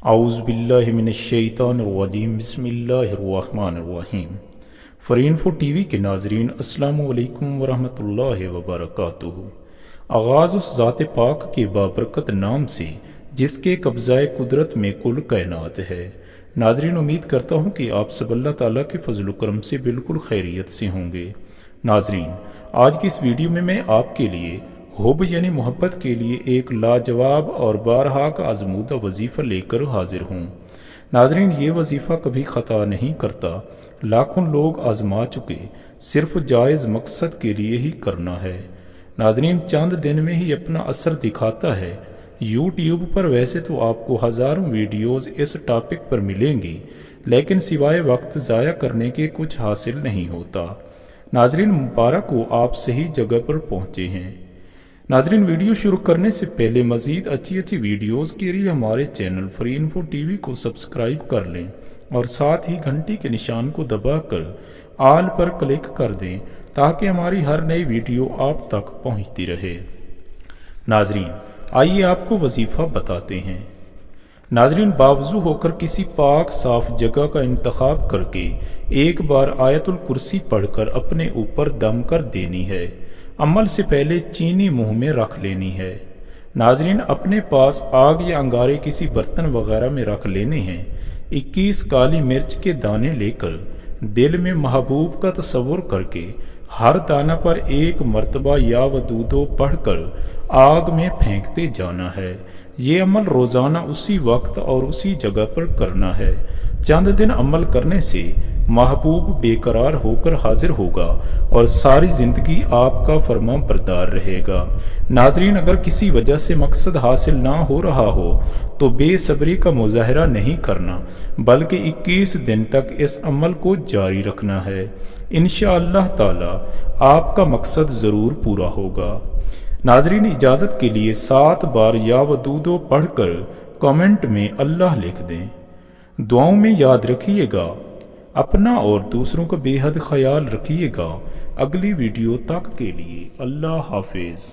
اعوذ باللہ من الشیطان الرجیم بسم اللہ الرحمن الرحیم۔ فرینفو ٹی وی کے ناظرین السلام علیکم ورحمۃ اللہ وبرکاتہ۔ آغاز اس ذات پاک کے بابرکت نام سے جس کے قبضہ قدرت میں کل کائنات ہے۔ ناظرین، امید کرتا ہوں کہ آپ سب اللہ تعالیٰ کے فضل و کرم سے بالکل خیریت سے ہوں گے۔ ناظرین، آج کی اس ویڈیو میں آپ کے لیے حب یعنی محبت کے لیے ایک لاجواب اور بارہا کا آزمودہ وظیفہ لے کر حاضر ہوں۔ ناظرین، یہ وظیفہ کبھی خطا نہیں کرتا، لاکھوں لوگ آزما چکے، صرف جائز مقصد کے لیے ہی کرنا ہے۔ ناظرین، چند دن میں ہی اپنا اثر دکھاتا ہے۔ یوٹیوب پر ویسے تو آپ کو ہزاروں ویڈیوز اس ٹاپک پر ملیں گی، لیکن سوائے وقت ضائع کرنے کے کچھ حاصل نہیں ہوتا۔ ناظرین، مبارک ہو، آپ صحیح جگہ پر پہنچے ہیں۔ ناظرین، ویڈیو شروع کرنے سے پہلے مزید اچھی ویڈیوز کے لیے ہمارے چینل فرینفو ٹی وی کو سبسکرائب کر لیں اور ساتھ ہی گھنٹی کے نشان کو دبا کر آل پر کلک کر دیں تاکہ ہماری ہر نئی ویڈیو آپ تک پہنچتی رہے۔ ناظرین، آئیے آپ کو وظیفہ بتاتے ہیں۔ ناظرین، باوضو ہو کر کسی پاک صاف جگہ کا انتخاب کر کے ایک بار آیت الکرسی پڑھ کر اپنے اوپر دم کر دینی ہے۔ عمل سے پہلے چینی منہ میں رکھ لینی ہے۔ ناظرین، اپنے پاس آگ یا انگارے کسی برتن وغیرہ میں رکھ لینے ہیں۔ 21 کالی مرچ کے دانے لے کر دل میں محبوب کا تصور کر کے ہر دانہ پر ایک مرتبہ یا ودودو پڑھ کر آگ میں پھینکتے جانا ہے۔ یہ عمل روزانہ اسی وقت اور اسی جگہ پر کرنا ہے۔ چند دن عمل کرنے سے محبوب بے قرار ہو کر حاضر ہوگا اور ساری زندگی آپ کا فرما بردار رہے گا۔ ناظرین، اگر کسی وجہ سے مقصد حاصل نہ ہو رہا ہو تو بے صبری کا مظاہرہ نہیں کرنا، بلکہ 21 دن تک اس عمل کو جاری رکھنا ہے۔ انشاءاللہ تعالی آپ کا مقصد ضرور پورا ہوگا۔ ناظرین، اجازت کے لیے 7 بار یا ودودو پڑھ کر کامنٹ میں اللہ لکھ دیں۔ دعاؤں میں یاد رکھیے گا، اپنا اور دوسروں کا بے حد خیال رکھیے گا۔ اگلی ویڈیو تک کے لیے اللہ حافظ۔